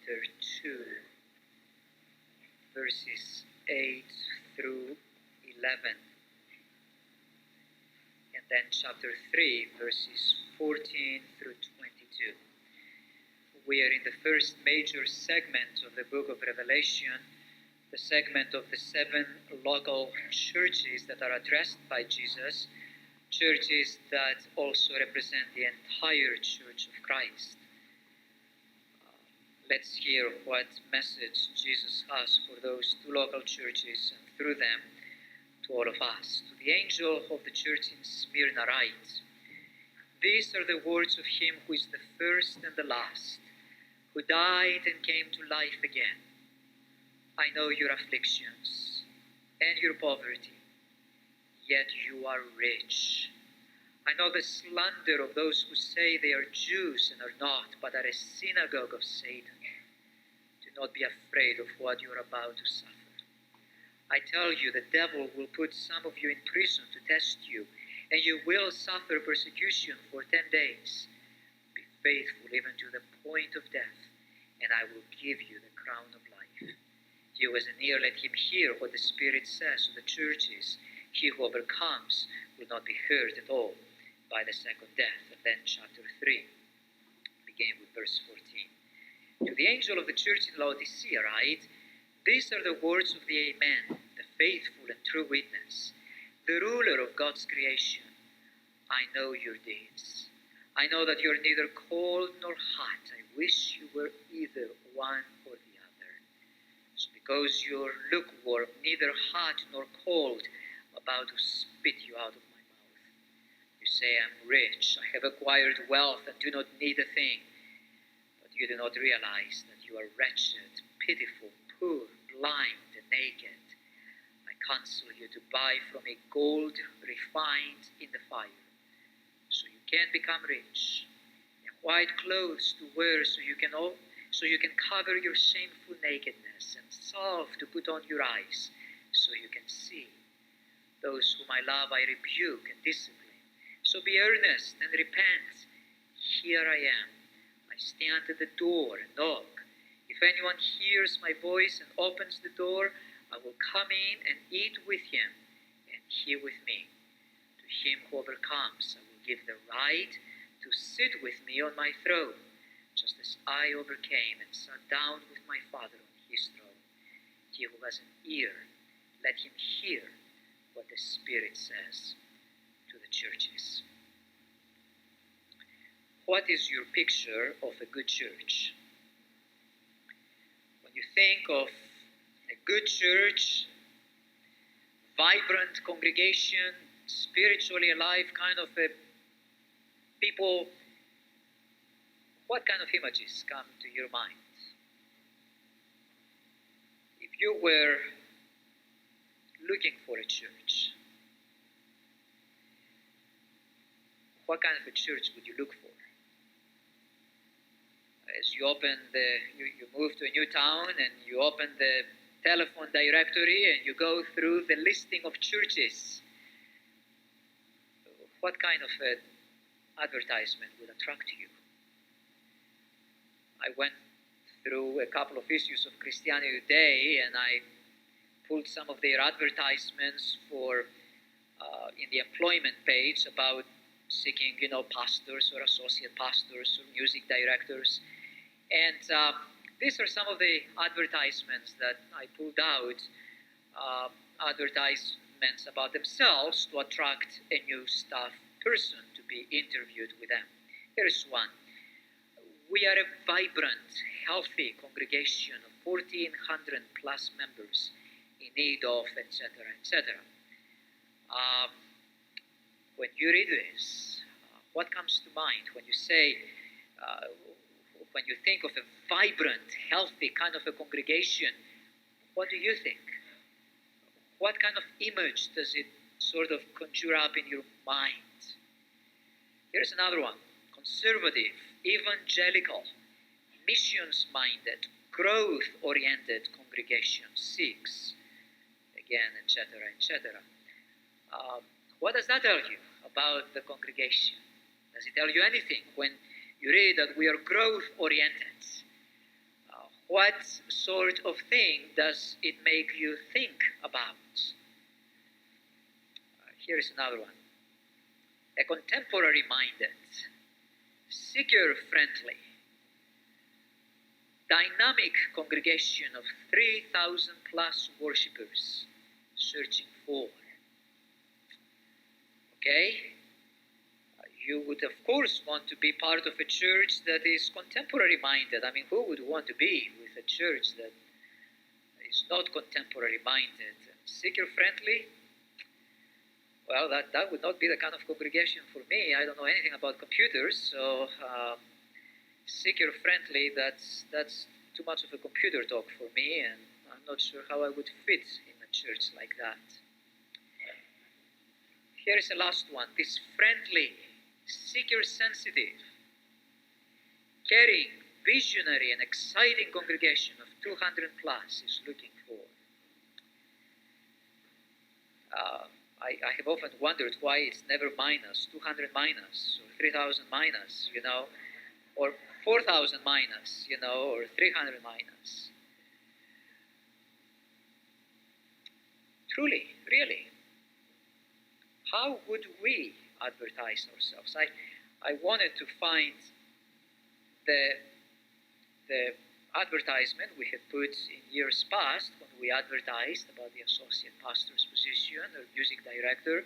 chapter 2, verses 8 through 11, and then chapter 3, verses 14 through 22. We are in the first major segment of the book of Revelation, the segment of the 7 local churches that are addressed by Jesus, churches that also represent the entire Church of Christ. Let's hear what message Jesus has for those 2 local churches and through them to all of us. To the angel of the church in Smyrna write, "These are the words of him who is the first and the last, who died and came to life again. I know your afflictions and your poverty, yet you are rich. I know the slander of those who say they are Jews and are not, but are a synagogue of Satan. Do not be afraid of what you are about to suffer. I tell you, the devil will put some of you in prison to test you, and you will suffer persecution for 10 days. Be faithful even to the point of death, and I will give you the crown of life. He who has an ear, let him hear what the Spirit says to the churches. He who overcomes will not be hurt at all by the second death." And then chapter 3, beginning with verse 14. "To the angel of the church in Laodicea write, these are the words of the Amen, the faithful and true witness, the ruler of God's creation. I know your deeds. I know that you are neither cold nor hot. I wish you were either one or the other. So because you are lukewarm, neither hot nor cold, I'm about to spit you out of my mouth. You say, I am rich, I have acquired wealth and do not need a thing. But you do not realize that you are wretched, pitiful, poor, blind, and naked. I counsel you to buy from me gold refined in the fire, so you can become rich, and white clothes to wear so you can cover your shameful nakedness, and salve to put on your eyes so you can see. Those whom I love I rebuke and discipline. So be earnest and repent. Here I am. I stand at the door and knock. If anyone hears my voice and opens the door, I will come in and eat with him, and he with me. To him who overcomes, I will give the right to sit with me on my throne, just as I overcame and sat down with my Father on his throne. He who has an ear, let him hear what the Spirit says to the churches." What is your picture of a good church? When you think of a good church, vibrant congregation, spiritually alive kind of a people, what kind of images come to your mind? If you were looking for a church, what kind of a church would you look for? As you move to a new town and you open the telephone directory and you go through the listing of churches, what kind of advertisement would attract you? I went through a couple of issues of Christianity Today and I pulled some of their advertisements for in the employment page about seeking, pastors or associate pastors or music directors. And these are some of the advertisements that I pulled out, advertisements about themselves to attract a new staff person to be interviewed with them. Here is one. We are a vibrant, healthy congregation of 1,400 plus members in need of, etc., etc. When you read this, what comes to mind when you say, when you think of a vibrant, healthy kind of a congregation, what do you think? What kind of image does it sort of conjure up in your mind? Here's another one. Conservative, evangelical, missions-minded, growth-oriented congregation, 6, again, etc., etc. What does that tell you about the congregation? Does it tell you anything when you read that we are growth-oriented? What sort of thing does it make you think about? Here is another one. A contemporary-minded, seeker-friendly, dynamic congregation of 3,000 plus worshippers searching for. Okay? You would, of course, want to be part of a church that is contemporary-minded. I mean, who would want to be with a church that is not contemporary-minded? Seeker-friendly? Well, that would not be the kind of congregation for me. I don't know anything about computers, so seeker-friendly, that's too much of a computer talk for me, and I'm not sure how I would fit in a church like that. Here is the last one. This friendly, seeker-sensitive, caring, visionary, and exciting congregation of 200 plus is looking for. I have often wondered why it's never minus, 200 minus, or 3,000 minus, or 4,000 minus, or 300 minus. Truly, really, how would we advertise ourselves? I wanted to find the advertisement we had put in years past when we advertised about the associate pastor's position or music director.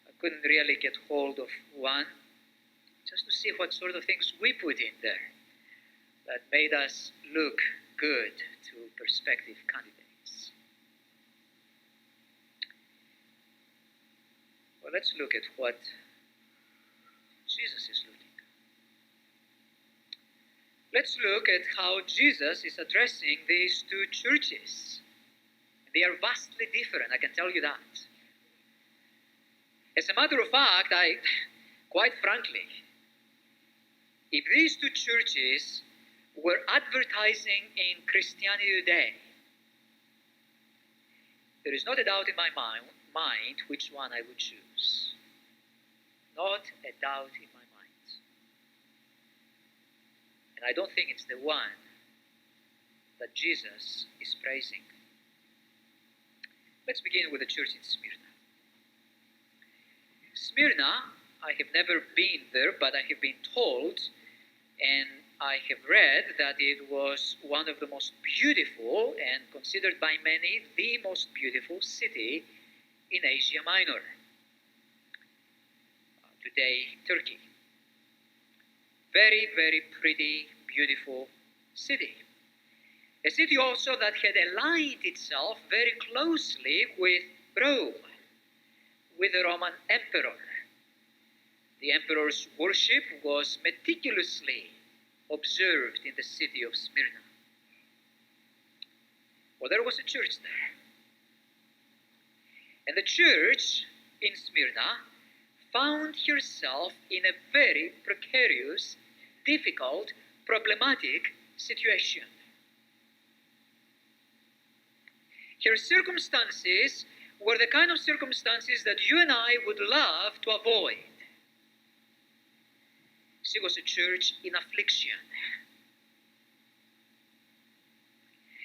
I couldn't really get hold of one, just to see what sort of things we put in there that made us look good to prospective candidates. Well, let's look at what Jesus is looking. Let's look at how Jesus is addressing these two churches. They are vastly different, I can tell you that. As a matter of fact, quite frankly, if these two churches were advertising in Christianity today, there is not a doubt in my mind which one I would choose. Not a doubt in my mind. And I don't think it's the one that Jesus is praising. Let's begin with the church in Smyrna. Smyrna, I have never been there, but I have been told, and I have read that it was one of the most beautiful and considered by many the most beautiful city in Asia Minor. Today, Turkey. Very, very pretty, beautiful city. A city also that had aligned itself very closely with Rome, with the Roman emperor. The emperor's worship was meticulously observed in the city of Smyrna. Well, there was a church there. And the church in Smyrna found herself in a very precarious, difficult, problematic situation. Her circumstances were the kind of circumstances that you and I would love to avoid. She was a church in affliction.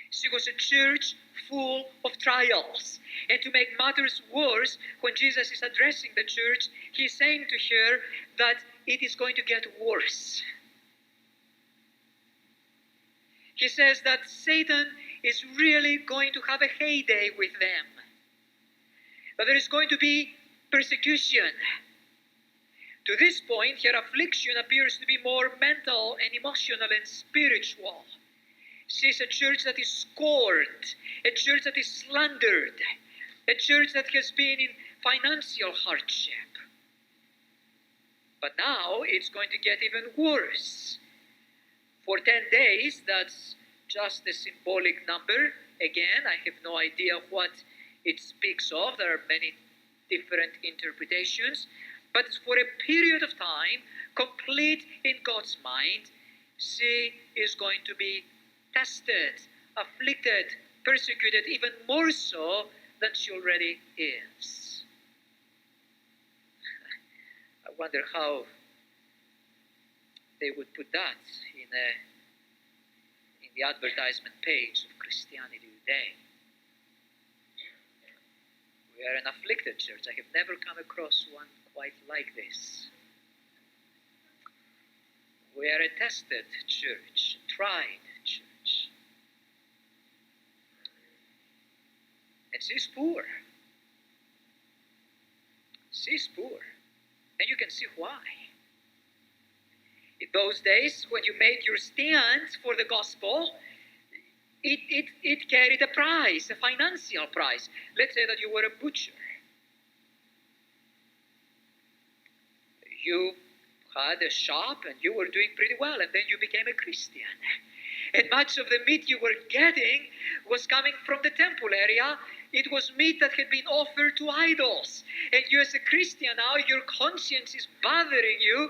She was a church full of trials. And to make matters worse, when Jesus is addressing the church, he is saying to her that it is going to get worse. He says that Satan is really going to have a heyday with them. That there is going to be persecution. To this point, her affliction appears to be more mental and emotional and spiritual. She is a church that is scorned, a church that is slandered, a church that has been in financial hardship. But now it's going to get even worse. For 10 days, that's just a symbolic number. Again, I have no idea what it speaks of. There are many different interpretations. But for a period of time, complete in God's mind, she is going to be tested, afflicted, persecuted, even more so than she already is. I wonder how they would put that in the advertisement page of Christianity Today. We are an afflicted church. I have never come across one quite like this. We are a tested church, a tried church. And she's poor. She's poor. And you can see why. In those days, when you made your stand for the gospel, it carried a price, a financial price. Let's say that you were a butcher. You had a shop and you were doing pretty well, and then you became a Christian. And much of the meat you were getting was coming from the temple area. It was meat that had been offered to idols. And you as a Christian now, your conscience is bothering you.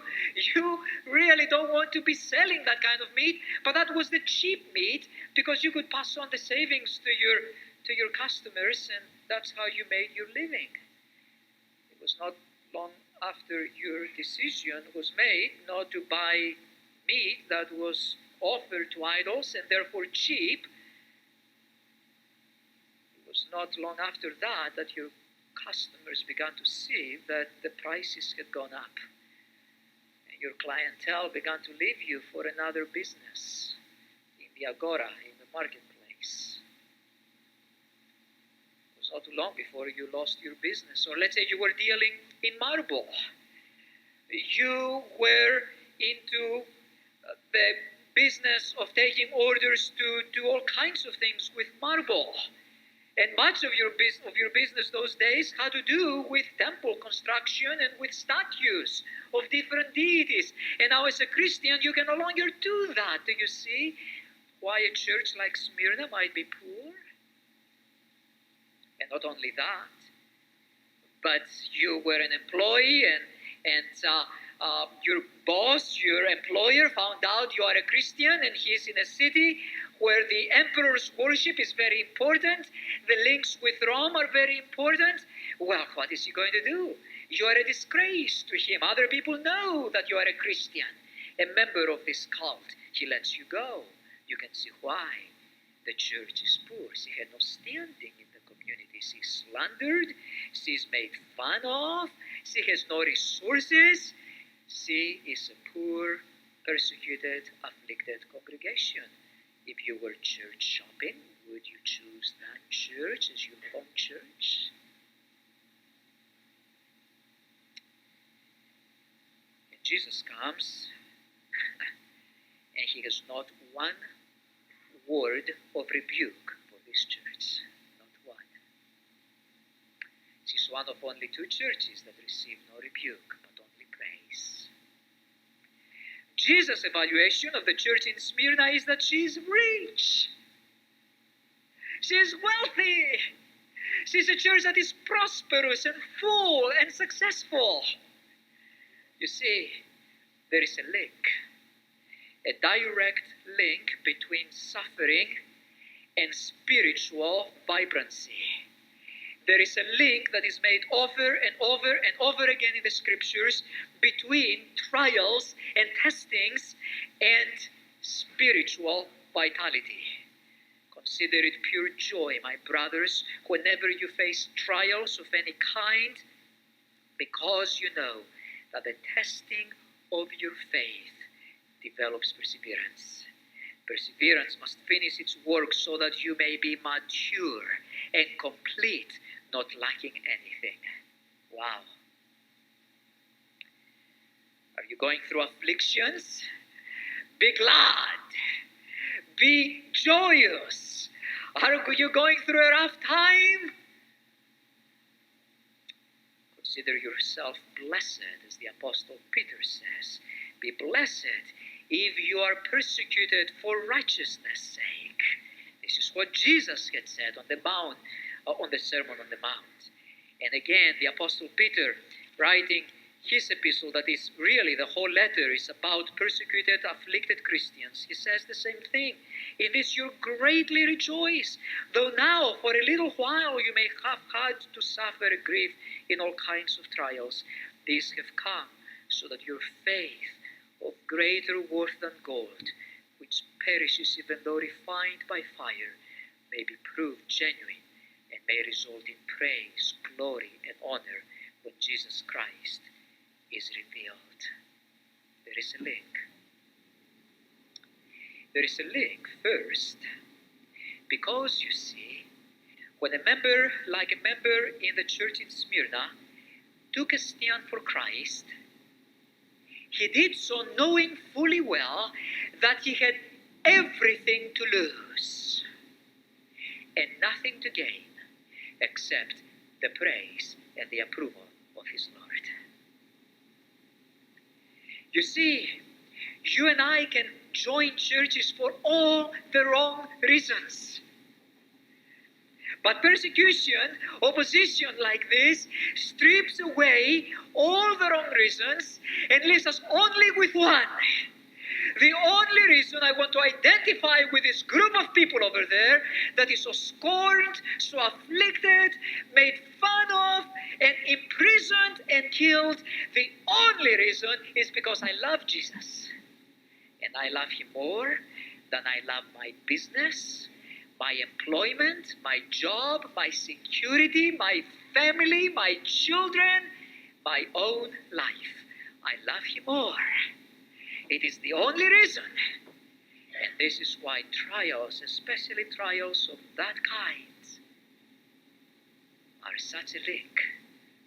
You really don't want to be selling that kind of meat. But that was the cheap meat because you could pass on the savings to your customers, and that's how you made your living. It was not long after your decision was made not to buy meat that was offered to idols and therefore cheap. It was not long after that your customers began to see that the prices had gone up, and your clientele began to leave you for another business in the agora, in the marketplace. It was not too long before you lost your business. Or let's say you were dealing in marble. You were into the business of taking orders to do all kinds of things with marble. And much of your business those days had to do with temple construction and with statues of different deities. And now as a Christian, you can no longer do that. Do you see why a church like Smyrna might be poor? And not only that, but you were an employee, and your boss, your employer, found out you are a Christian, and he is in a city where the emperor's worship is very important. The links with Rome are very important. Well, what is he going to do? You are a disgrace to him. Other people know that you are a Christian, a member of this cult. He lets you go. You can see why. The church is poor. She had no standing in the community. She is slandered. She is made fun of. She has no resources. She is a poor, persecuted, afflicted congregation. If you were church shopping, would you choose that church as your home church? And Jesus comes, and he has not one word of rebuke for this church. Not one. She is one of only two churches that receive no rebuke, but only praise. Jesus' evaluation of the church in Smyrna is that she is rich. She is wealthy. She is a church that is prosperous and full and successful. You see, there is a link, a direct link between suffering and spiritual vibrancy. There is a link that is made over and over and over again in the scriptures between trials and testings and spiritual vitality. Consider it pure joy, my brothers, whenever you face trials of any kind, because you know that the testing of your faith develops perseverance. Perseverance must finish its work so that you may be mature and complete, not lacking anything. Wow. Are you going through afflictions? Be glad. Be joyous. Are you going through a rough time? Consider yourself blessed, as the Apostle Peter says. Be blessed if you are persecuted for righteousness' sake. This is what Jesus had said on the Mount, on the Sermon on the Mount. And again, the Apostle Peter, writing his epistle, that is really the whole letter is about persecuted, afflicted Christians, he says the same thing. In this you greatly rejoice, though now for a little while you may have had to suffer grief in all kinds of trials. These have come so that your faith, of greater worth than gold, which perishes even though refined by fire may be proved genuine and may result in praise, glory, and honor when Jesus Christ is revealed. There is a link. There is a link first, because you see, when a member, like a member in the church in Smyrna, took a stand for Christ, he did so knowing fully well that he had everything to lose and nothing to gain except the praise and the approval of his Lord. You see, you and I can join churches for all the wrong reasons. But persecution, opposition like this, strips away all the wrong reasons and leaves us only with one. The only reason I want to identify with this group of people over there that is so scorned, so afflicted, made fun of, and imprisoned and killed, the only reason is because I love Jesus. And I love him more than I love my business, my employment, my job, my security, my family, my children, my own life. I love him more. It is the only reason. And this is why trials, especially trials of that kind, are such a link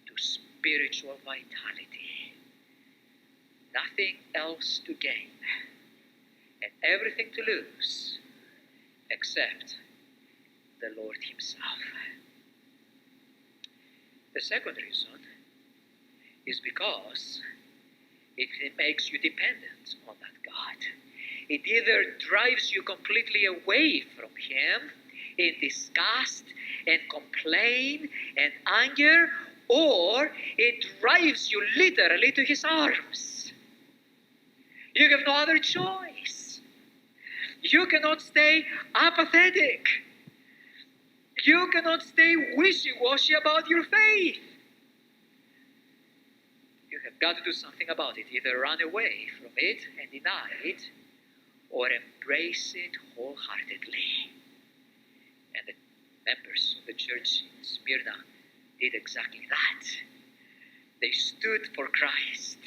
to spiritual vitality. Nothing else to gain and everything to lose except the Lord himself. The second reason is because it makes you dependent on that God. It either drives you completely away from him in disgust and complaint and anger, or it drives you literally to his arms. You have no other choice. You cannot stay apathetic. You cannot stay wishy-washy about your faith. You have got to do something about it. Either run away from it and deny it, or embrace it wholeheartedly. And the members of the church in Smyrna did exactly that. They stood for Christ.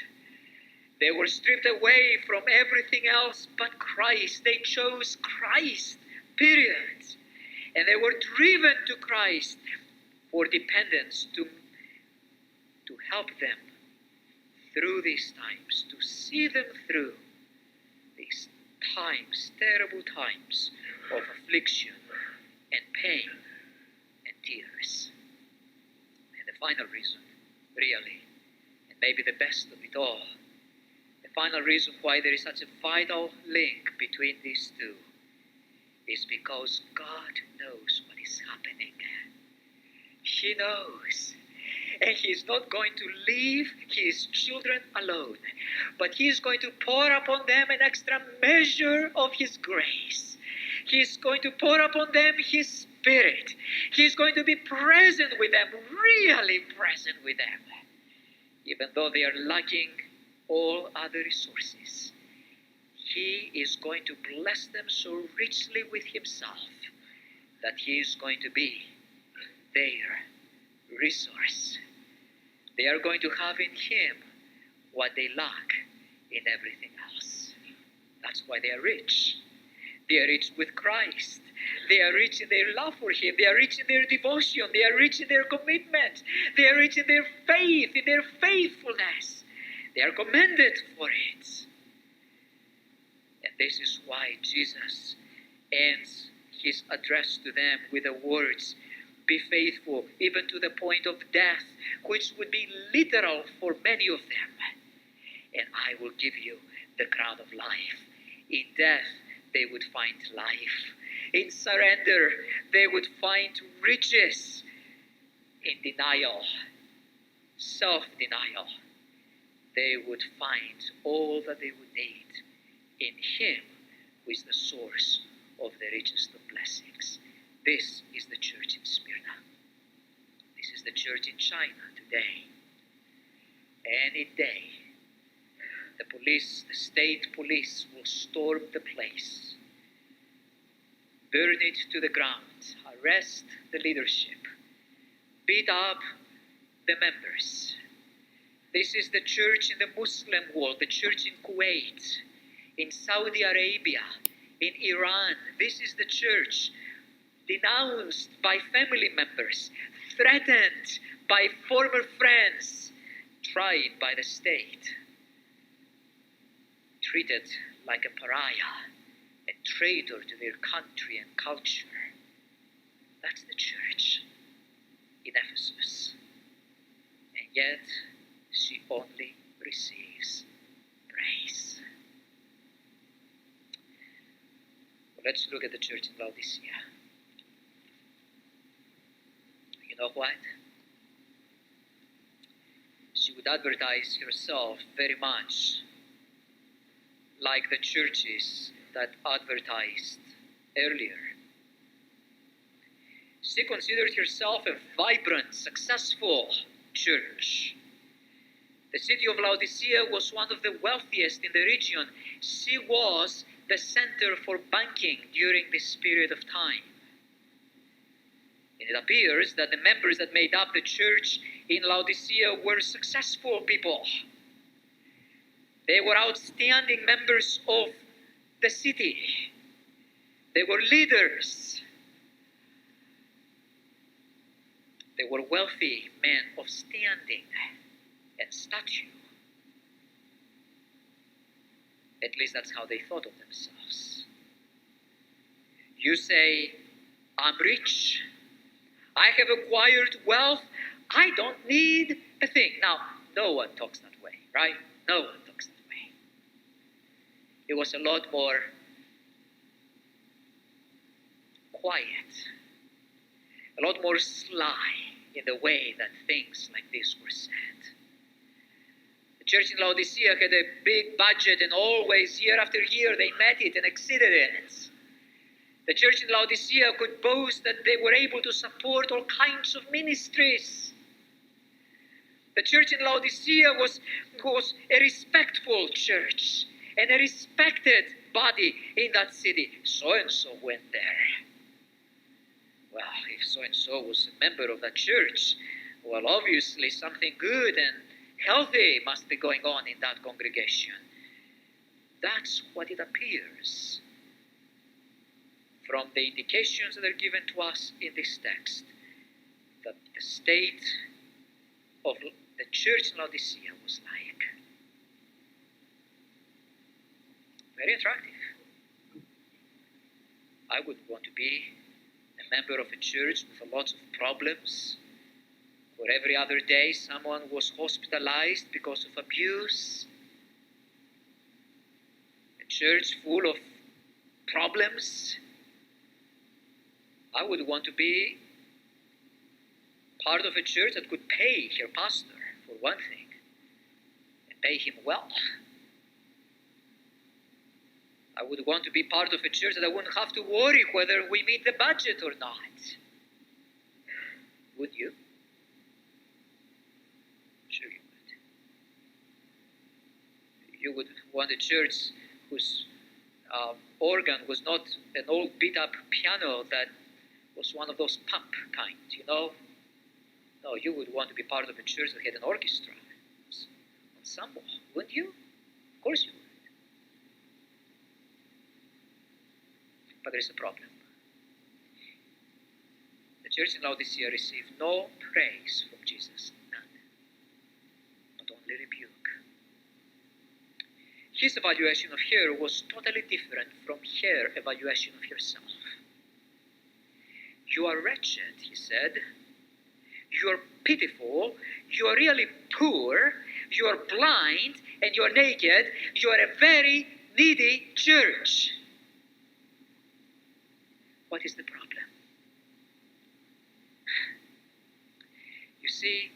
They were stripped away from everything else but Christ. They chose Christ, period. And they were driven to Christ for dependence, to help them through these times, to see them through these times, terrible times of affliction and pain and tears. And the final reason, really, and maybe the best of it all, the final reason why there is such a vital link between these two is because God knows what is happening. He knows. And he is not going to leave his children alone, but he is going to pour upon them an extra measure of his grace. He is going to pour upon them his Spirit. He is going to be present with them, really present with them, even though they are lacking all other resources. He is going to bless them so richly with himself that he is going to be their resource. They are going to have in him what they lack in everything else. That's why they are rich. They are rich with Christ. They are rich in their love for him. They are rich in their devotion. They are rich in their commitment. They are rich in their faith, in their faithfulness. They are commended for it. And this is why Jesus ends his address to them with the words, "Be faithful even to the point of death," which would be literal for many of them. "And I will give you the crown of life." In death, they would find life. In surrender, they would find riches. In denial, self-denial, they would find all that they would need in him, who is the source of the richest of blessings. This is the church in Smyrna. This is the church in China today. Any day, the police, the state police, will storm the place burn it to the ground, arrest the leadership, beat up the members. This is the church in the Muslim world, the church in Kuwait, in Saudi Arabia, in Iran. This is the church denounced by family members, threatened by former friends, tried by the state, treated like a pariah, a traitor to their country and culture. That's the church in Ephesus. And yet, she only receives praise. Well, let's look at the church in Laodicea. You know what? She would advertise herself very much like the churches that advertised earlier. She considered herself a vibrant, successful church. The city of Laodicea was one of the wealthiest in the region. She was the center for banking during this period of time. And it appears that the members that made up the church in Laodicea were successful people. They were outstanding members of the city. They were leaders. They were wealthy men of standing and stature. At least that's how they thought of themselves. You say, I'm rich. I have acquired wealth. I don't need a thing. Now, no one talks that way, right? No one talks that way. It was a lot more quiet, a lot more sly in the way that things like this were said. The church in Laodicea had a big budget, and always, year after year, they met it and exceeded it. The church in Laodicea could boast that they were able to support all kinds of ministries. The church in Laodicea was a respectful church and a respected body in that city. So-and-so went there. Well, if so-and-so was a member of that church, well, obviously something good and healthy must be going on in that congregation. That's what it appears from the indications that are given to us in this text, that the state of the church in Laodicea was like. Very attractive. I would want to be a member of a church with a lot of problems, where every other day someone was hospitalized because of abuse. A church full of problems. I would want to be part of a church that could pay her pastor, for one thing, and pay him well. I would want to be part of a church that I wouldn't have to worry whether we meet the budget or not. Would you? Sure you would. You would want a church whose organ was not an old beat-up piano that was one of those pump kind, you know? No, you would want to be part of a church that had an orchestra, ensemble, wouldn't you? Of course you would. But there's a problem. The church in Laodicea received no praise from Jesus, none, but only rebuke. His evaluation of her was totally different from her evaluation of herself. You are wretched, he said. You are pitiful. You are really poor. You are blind and you are naked. You are a very needy church. What is the problem? You see,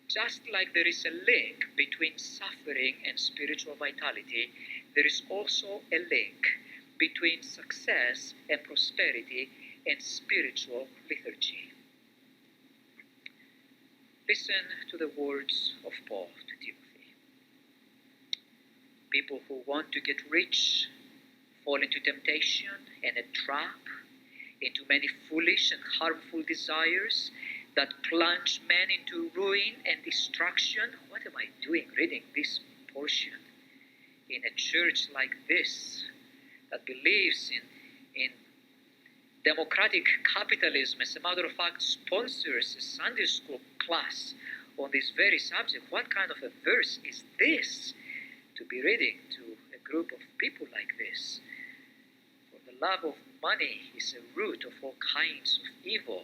just like there is a link between suffering and spiritual vitality, there is also a link between success and prosperity and spiritual lethargy. Listen to the words of Paul to Timothy. People who want to get rich fall into temptation and a trap, into many foolish and harmful desires that plunge men into ruin and destruction. What am I doing reading this portion in a church like this that believes in democratic capitalism? As a matter of fact, sponsors a Sunday school class on this very subject. What kind of a verse is this to be reading to a group of people like this? For the love of money is a root of all kinds of evil.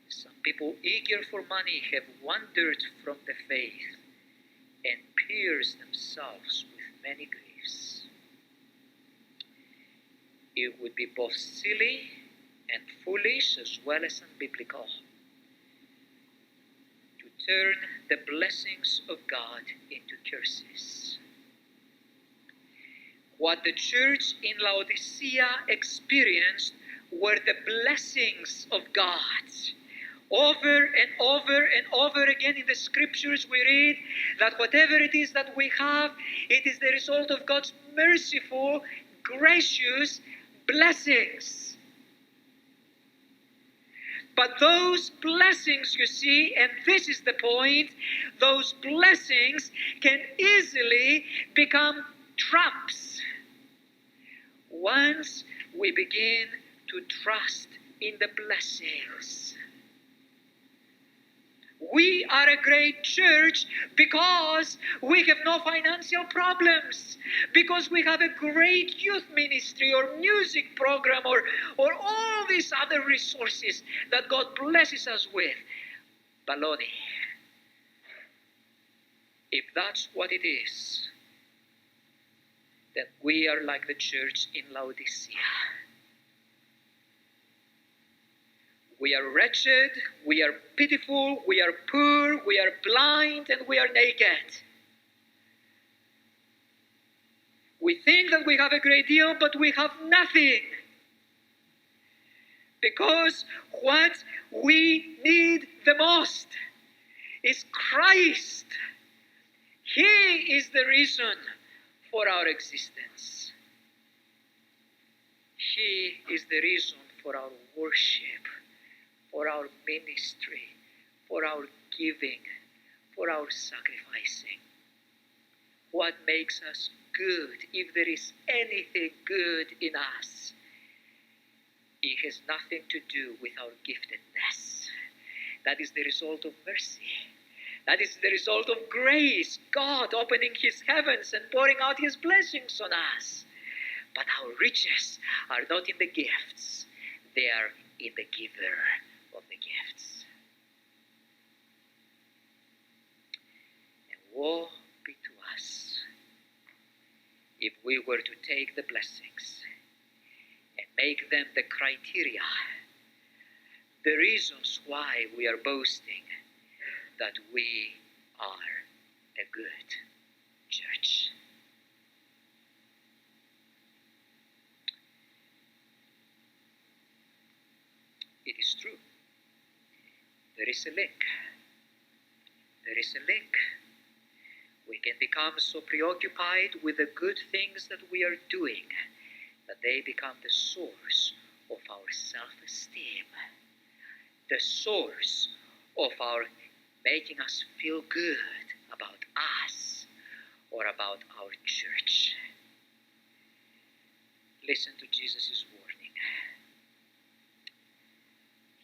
Some people eager for money have wandered from the faith and pierced themselves with many griefs. It would be both silly and foolish as well as unbiblical to turn the blessings of God into curses. What the church in Laodicea experienced were the blessings of God. Over and over and over again in the scriptures we read that whatever it is that we have, it is the result of God's merciful, gracious blessings. But those blessings, you see, and this is the point, those blessings can easily become traps once we begin to trust in the blessings. We are a great church because we have no financial problems, because we have a great youth ministry or music program or all these other resources that God blesses us with. Baloney. If that's what it is, then we are like the church in Laodicea. We are wretched, we are pitiful, we are poor, we are blind, and we are naked. We think that we have a great deal, but we have nothing. Because what we need the most is Christ. He is the reason for our existence. He is the reason for our worship, for our ministry, for our giving, for our sacrificing. What makes us good, if there is anything good in us, it has nothing to do with our giftedness. That is the result of mercy. That is the result of grace, God opening His heavens and pouring out His blessings on us. But our riches are not in the gifts, they are in the giver of the gifts. And woe be to us if we were to take the blessings and make them the criteria, the reasons why we are boasting that we are a good church. It is true. There is a link. There is a link. We can become so preoccupied with the good things that we are doing that they become the source of our self-esteem, the source of our making us feel good about us or about our church. Listen to Jesus' warning.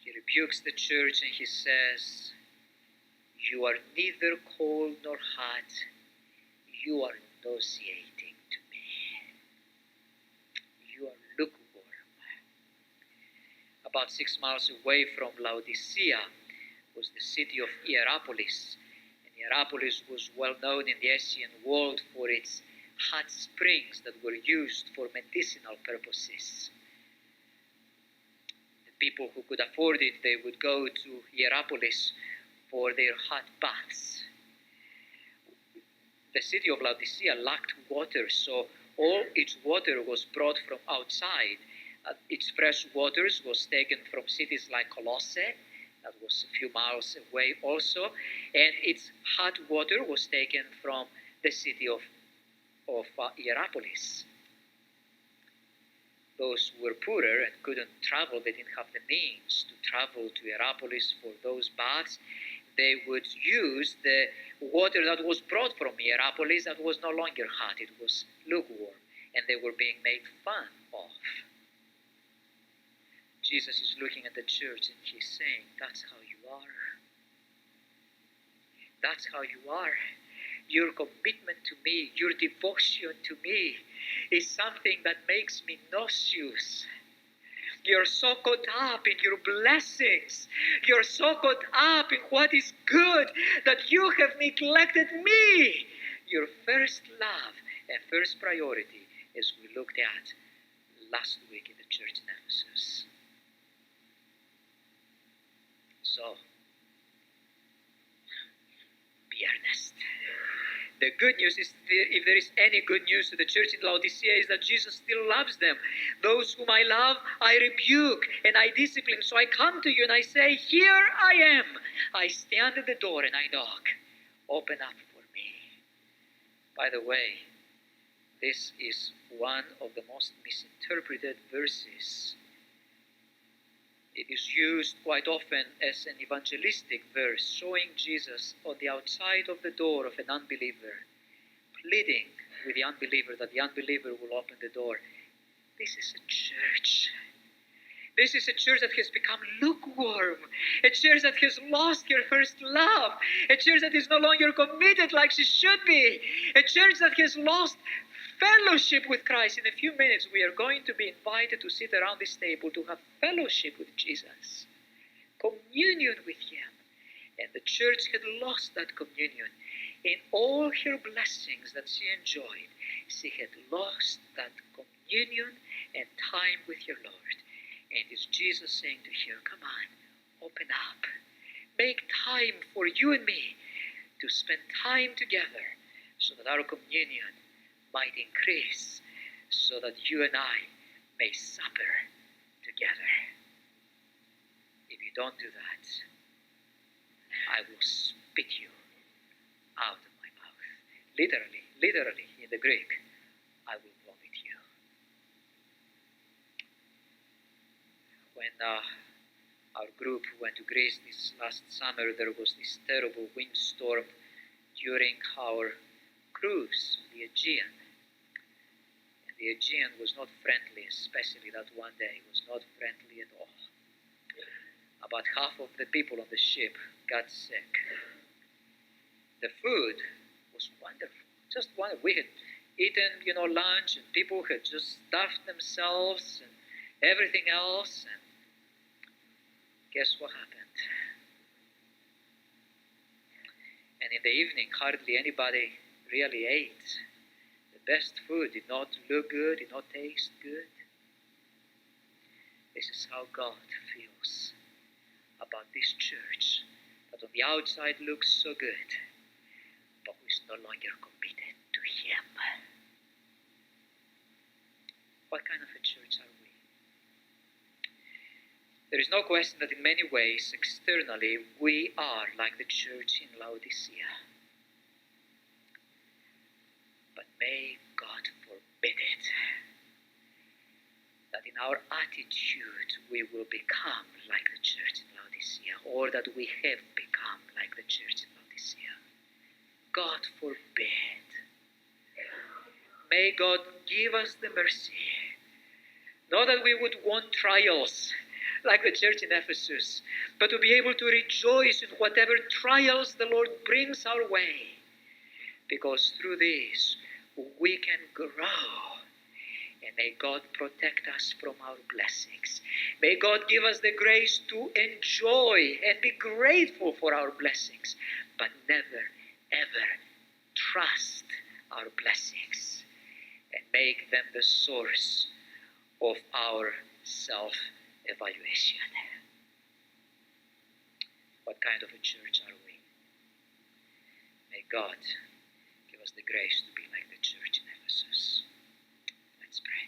He rebukes the church and he says, "You are neither cold nor hot. You are nauseating to me. You are lukewarm." About 6 miles away from Laodicea was the city of Hierapolis. And Hierapolis was well known in the Asian world for its hot springs that were used for medicinal purposes. The people who could afford it, they would go to Hierapolis for their hot baths. The city of Laodicea lacked water, so all its water was brought from outside. Its fresh waters was taken from cities like Colossae, that was a few miles away also, and its hot water was taken from the city of Hierapolis. those who were poorer and couldn't travel, they didn't have the means to travel to Hierapolis for those baths, they would use the water that was brought from Hierapolis that was no longer hot, it was lukewarm, and they were being made fun of. Jesus is looking at the church and he's saying, that's how you are. That's how you are. Your commitment to me, your devotion to me is something that makes me nauseous. You're so caught up in your blessings. You're so caught up in what is good that you have neglected me. Your first love and first priority, as we looked at last week in the church in Ephesus. So, be earnest. The good news is, if there is any good news to the church in Laodicea, is that Jesus still loves them. Those whom I love, I rebuke and I discipline. So I come to you and I say, here I am. I stand at the door and I knock. Open up for me. By the way, this is one of the most misinterpreted verses. It is used quite often as an evangelistic verse, showing Jesus on the outside of the door of an unbeliever, pleading with the unbeliever that the unbeliever will open the door. This is a church. This is a church that has become lukewarm, a church that has lost her first love, a church that is no longer committed like she should be, a church that has lost fellowship with Christ. In a few minutes, we are going to be invited to sit around this table to have fellowship with Jesus, communion with Him. And the church had lost that communion. In all her blessings that she enjoyed, she had lost that communion and time with her Lord. And it's Jesus saying to her, come on, open up. Make time for you and me to spend time together so that our communion might increase, so that you and I may supper together. If you don't do that, I will spit you out of my mouth. Literally in the Greek, I will vomit you. When our group went to Greece this last summer, there was this terrible windstorm during our cruise, the Aegean. And the Aegean was not friendly, especially that one day. It was not friendly at all. About half of the people on the ship got sick. The food was wonderful, just wonderful. We had eaten, lunch, and people had just stuffed themselves and everything else. And guess what happened? And in the evening, hardly anybody really ate. The best food did not look good, did not taste good. This is how God feels about this church, that on the outside looks so good, but who is no longer committed to Him. What kind of a church are we? There is no question that in many ways, externally, we are like the church in Laodicea. But may God forbid it, that in our attitude we will become like the church in Laodicea, or that we have become like the church in Laodicea. God forbid. May God give us the mercy, not that we would want trials like the church in Ephesus, but to be able to rejoice in whatever trials the Lord brings our way, because through this we can grow. And may God protect us from our blessings. May God give us the grace to enjoy and be grateful for our blessings, but never, ever trust our blessings and make them the source of our self-evaluation. What kind of a church are we? May God give us the grace to be like the church in Ephesus. Let's pray.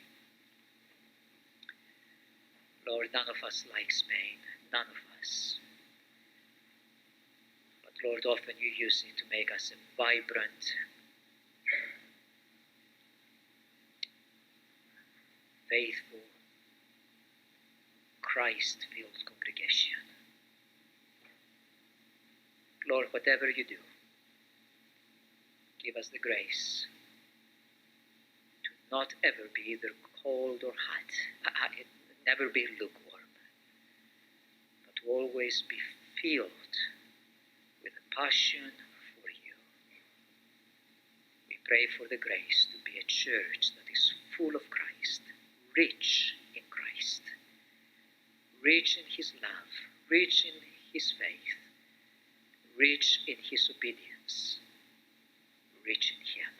Lord, none of us likes pain. None of us. But Lord, often you use it to make us a vibrant, faithful, Christ-filled congregation. Lord, whatever you do, give us the grace to not ever be either cold or hot, never be lukewarm, but to always be filled with a passion for you. We pray for the grace to be a church that is full of Christ, rich in Christ, rich in his love, rich in his faith, rich in his obedience, rich in him.